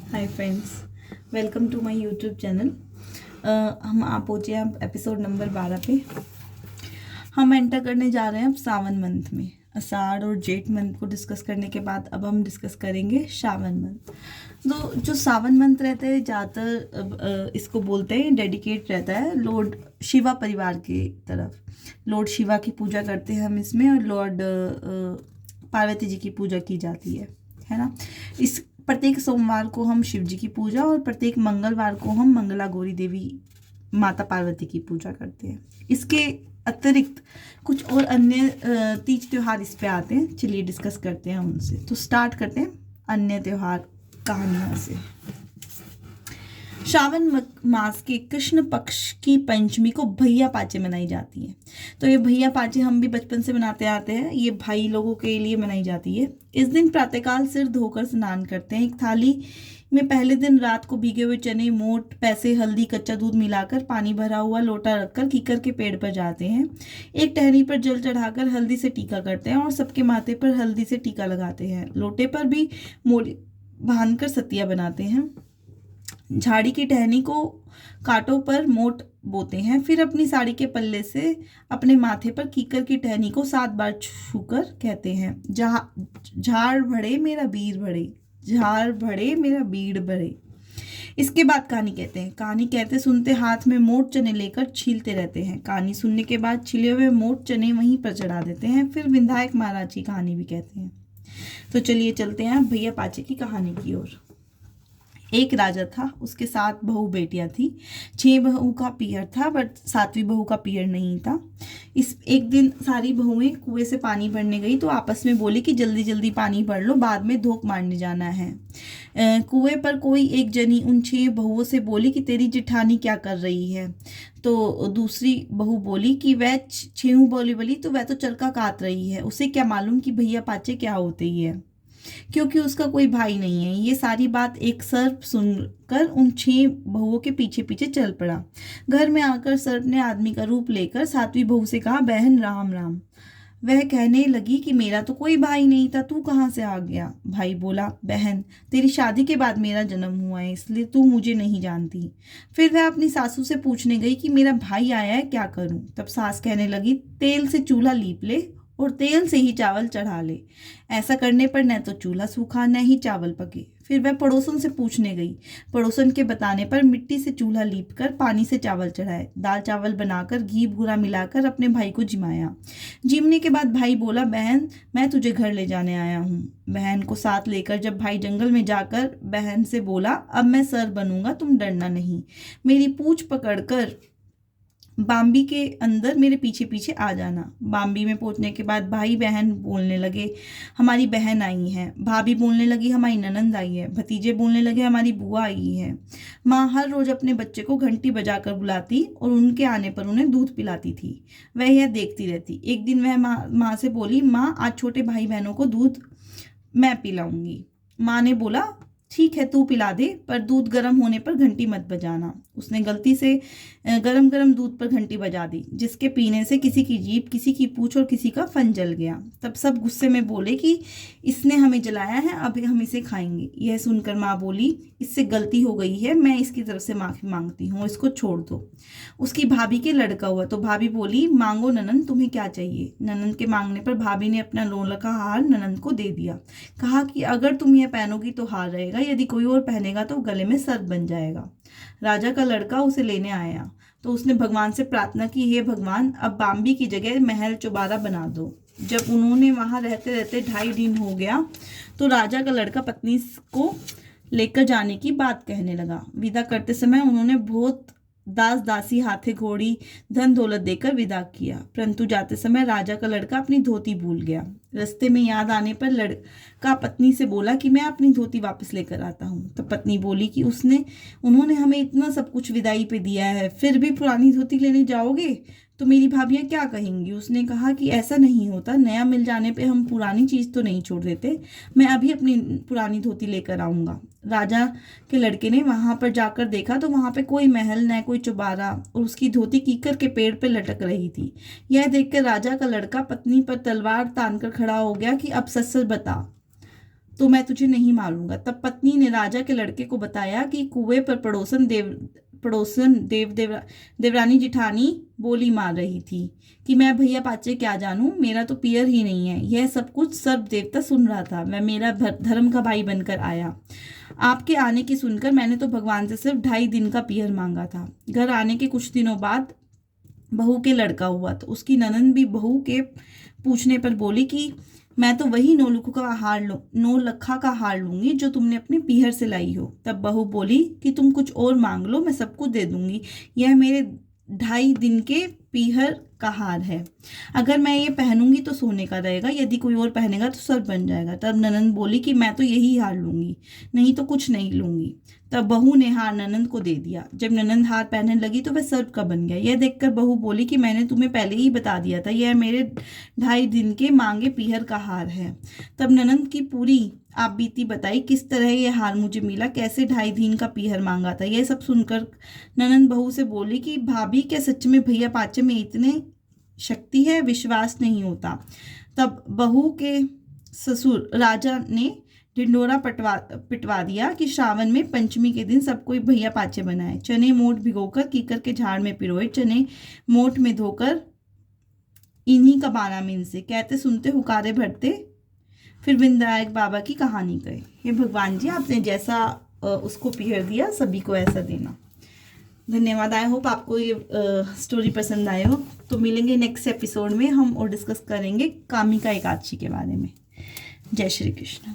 Hi friends, welcome to my YouTube channel. हम आप पहुँचे हैं एपिसोड नंबर 12 पे। हम एंटर करने जा रहे हैं अब सावन मंथ में। आषाढ़ और जेठ मंथ को डिस्कस करने के बाद अब हम डिस्कस करेंगे श्रावण मंथ। तो जो सावन मंथ रहता है ज़्यादातर इसको बोलते हैं डेडिकेट रहता है लॉर्ड शिवा परिवार की तरफ। लॉर्ड शिवा की पूजा करते हैं हम इसमें, और लॉर्ड पार्वती जी की पूजा की जाती है ना। इस प्रत्येक सोमवार को हम शिव जी की पूजा और प्रत्येक मंगलवार को हम मंगला गौरी देवी माता पार्वती की पूजा करते हैं। इसके अतिरिक्त कुछ और अन्य तीज त्योहार इस पे आते हैं। चलिए डिस्कस करते हैं उनसे। तो स्टार्ट करते हैं अन्य त्योहार कहानियों से। श्रावण मास के कृष्ण पक्ष की पंचमी को भैया पाचे मनाई जाती है। तो ये भैया पाचे हम भी बचपन से मनाते आते हैं। ये भाई लोगों के लिए मनाई जाती है। इस दिन प्रातःकाल सिर धोकर स्नान करते हैं। एक थाली में पहले दिन रात को भीगे हुए चने, मोट, पैसे, हल्दी, कच्चा दूध मिलाकर पानी भरा हुआ लोटा रखकर कीकर के पेड़ पर जाते हैं। एक टहनी पर जल चढ़ाकर हल्दी से टीका करते हैं और सबके माथे पर हल्दी से टीका लगाते हैं। लोटे पर भी मोड़ी बांधकर सतिया बनाते हैं। झाड़ी की टहनी को कांटों पर मोट बोते हैं। फिर अपनी साड़ी के पल्ले से अपने माथे पर कीकर की टहनी को 7 बार छूकर कहते हैं, झाड़ भरे मेरा बीर भरे, झाड़ भरे मेरा बीड़ भरे। इसके बाद कहानी कहते हैं। कहानी कहते सुनते हाथ में मोट चने लेकर छीलते रहते हैं। कहानी सुनने के बाद छिले हुए मोट चने वहीं पर चढ़ा देते हैं। फिर विधायक महाराज की कहानी भी कहते हैं। तो चलिए चलते हैं भैया पाचे की कहानी की ओर। एक राजा था, उसके 7 बहू बेटियां थी। 6 बहू का पियर था, बट 7वीं बहू का पियर नहीं था। इस एक दिन सारी बहुएं कुएं से पानी भरने गई तो आपस में बोली कि जल्दी जल्दी पानी भर लो, बाद में धोख मारने जाना है। कुएं पर कोई एक जनी उन 6 बहुओं से बोली कि तेरी जिठानी क्या कर रही है। तो दूसरी बहू बोली कि वह 6 बोली तो वह तो चरखा काट रही है, उसे क्या मालूम कि भैया पाचे क्या होते ही है, क्योंकि उसका कोई भाई नहीं है। ये सारी बात एक सर्प सुनकर उन 6 बहुओं के पीछे पीछे चल पड़ा। घर में आकर सर्प ने आदमी का रूप लेकर 7वीं बहू से कहा, बहन राम राम। वह कहने लगी कि मेरा तो कोई भाई नहीं था, तू कहाँ से आ गया। भाई बोला, बहन तेरी शादी के बाद मेरा जन्म हुआ है, इसलिए तू मुझे नहीं जानती। फिर वह अपनी सासू से पूछने गई कि मेरा भाई आया है, क्या करूं। तब सास कहने लगी, तेल से चूल्हा लीप ले और तेल से ही चावल चढ़ा ले। ऐसा करने पर न तो चूल्हा सूखा न ही चावल पके। फिर वह पड़ोसन से पूछने गई। पड़ोसन के बताने पर मिट्टी से चूल्हा लीप कर पानी से चावल चढ़ाए, दाल चावल बनाकर घी भूरा मिलाकर अपने भाई को जिमाया। जिमने के बाद भाई बोला, बहन मैं तुझे घर ले जाने आया हूँ। बहन को साथ लेकर जब भाई जंगल में जाकर बहन से बोला, अब मैं सर बनूंगा, तुम डरना नहीं। मेरी पूंछ पकड़कर बाम्बी के अंदर मेरे पीछे पीछे आ जाना। बाम्बी में पहुंचने के बाद भाई बहन बोलने लगे, हमारी बहन आई है। भाभी बोलने लगी, हमारी ननंद आई है। भतीजे बोलने लगे, हमारी बुआ आई है। माँ हर रोज अपने बच्चे को घंटी बजाकर बुलाती और उनके आने पर उन्हें दूध पिलाती थी। वह यह देखती रहती। एक दिन वह माँ से बोली, माँ आज छोटे भाई बहनों को दूध मैं पिलाऊंगी। माँ ने बोला, ठीक है तू पिला दे, पर दूध गर्म होने पर घंटी मत बजाना। उसने गलती से गरम गरम दूध पर घंटी बजा दी, जिसके पीने से किसी की जीभ, किसी की पूंछ और किसी का फन जल गया। तब सब गुस्से में बोले कि इसने हमें जलाया है, अब हम इसे खाएंगे। यह सुनकर माँ बोली, इससे गलती हो गई है, मैं इसकी तरफ से माफी मांगती हूँ, इसको छोड़ दो। उसकी भाभी के लड़का हुआ तो भाभी बोली, मांगो ननंद, तुम्हें क्या चाहिए। ननंद के मांगने पर भाभी ने अपना लोला का हार ननंद को दे दिया। कहा कि अगर तुम यह पहनोगी तो हार रहेगा, यदि कोई और पहनेगा तो गले में सर्प बन जाएगा। राजा का लड़का उसे लेने आया तो उसने भगवान से प्रार्थना की, हे भगवान अब बाम्बी की जगह महल चौबारा बना दो। जब उन्होंने वहां रहते रहते 2.5 दिन हो गया तो राजा का लड़का पत्नी को लेकर जाने की बात कहने लगा। विदा करते समय उन्होंने बहुत दास दासी, हाथे घोड़ी, धन दौलत देकर विदा किया, परंतु जाते समय राजा का लड़का अपनी धोती भूल गया। रास्ते में याद आने पर लड़का पत्नी से बोला कि मैं अपनी धोती वापस लेकर आता हूँ। तो पत्नी बोली कि उन्होंने हमें इतना सब कुछ विदाई पे दिया है, फिर भी पुरानी धोती लेने जाओगे तो मेरी भाभियाँ क्या कहेंगी। उसने कहा कि ऐसा नहीं होता, नया मिल जाने पे हम पुरानी चीज़ तो नहीं छोड़ देते, मैं अभी अपनी पुरानी धोती लेकर आऊँगा। राजा के लड़के ने वहां पर जाकर देखा तो वहां पे कोई महल न कोई चौबारा, और उसकी धोती कीकर के पेड़ पे लटक रही थी। यह देखकर राजा का लड़का पत्नी पर तलवार तान कर खड़ा हो गया कि अब सच सच बता, तो मैं तुझे नहीं मारूंगा। तब पत्नी ने राजा के लड़के को बताया कि कुएं पर देवरानी जिठानी बोली मार रही थी कि मैं भैया पाचे क्या जानूं, मेरा तो पियर ही नहीं है। यह सब कुछ सर्प देवता सुन रहा था। मैं मेरा धर्म का भाई बनकर आया। आपके आने की सुनकर मैंने तो भगवान से सिर्फ 2.5 दिन का पियर मांगा था। घर आने के कुछ दिनों बाद बहू के लड़का हुआ तो उसकी ननंद भी बहू के पूछने पर बोली कि मैं तो वही नौ लखा का हार लूंगी जो तुमने अपने पीहर से लाई हो। तब बहू बोली कि तुम कुछ और मांग लो, मैं सब कुछ दे दूंगी। यह मेरे 2.5 दिन के पीहर का हार है। अगर मैं ये पहनूंगी तो सोने का रहेगा, यदि कोई और पहनेगा तो सर्प बन जाएगा। तब ननंद बोली कि मैं तो यही हार लूंगी, नहीं तो कुछ नहीं लूंगी। तब बहू ने हार ननंद को दे दिया। जब ननंद हार पहनने लगी तो वह सर्प का बन गया। यह देखकर बहू बोली कि मैंने तुम्हें पहले ही बता दिया था, यह मेरे 2.5 दिन के मांगे पीहर का हार है। तब ननंद की पूरी आप बीती बताई, किस तरह यह हार मुझे मिला, कैसे 2.5 दिन का पीहर मांगा था। यह सब सुनकर ननंद बहू से बोली कि भाभी, क्या सच में भैया पाचे में इतने शक्ति है, विश्वास नहीं होता। तब बहू के ससुर राजा ने ढिंडोरा पिटवा दिया कि श्रावण में पंचमी के दिन सब कोई भैया पाचे बनाए। चने मोट भिगोकर कीकर के झाड़ में पिरोए, चने मोट में धोकर इन्हीं का बाना मीन से कहते सुनते हुकारे भरते, फिर विनायक बाबा की कहानी कहे। हे भगवान जी, आपने जैसा उसको पीहर दिया सभी को ऐसा देना। धन्यवाद। आई होप आपको ये स्टोरी पसंद आए हो। तो मिलेंगे नेक्स्ट एपिसोड में, हम और डिस्कस करेंगे कामिका एकादशी के बारे में। जय श्री कृष्ण।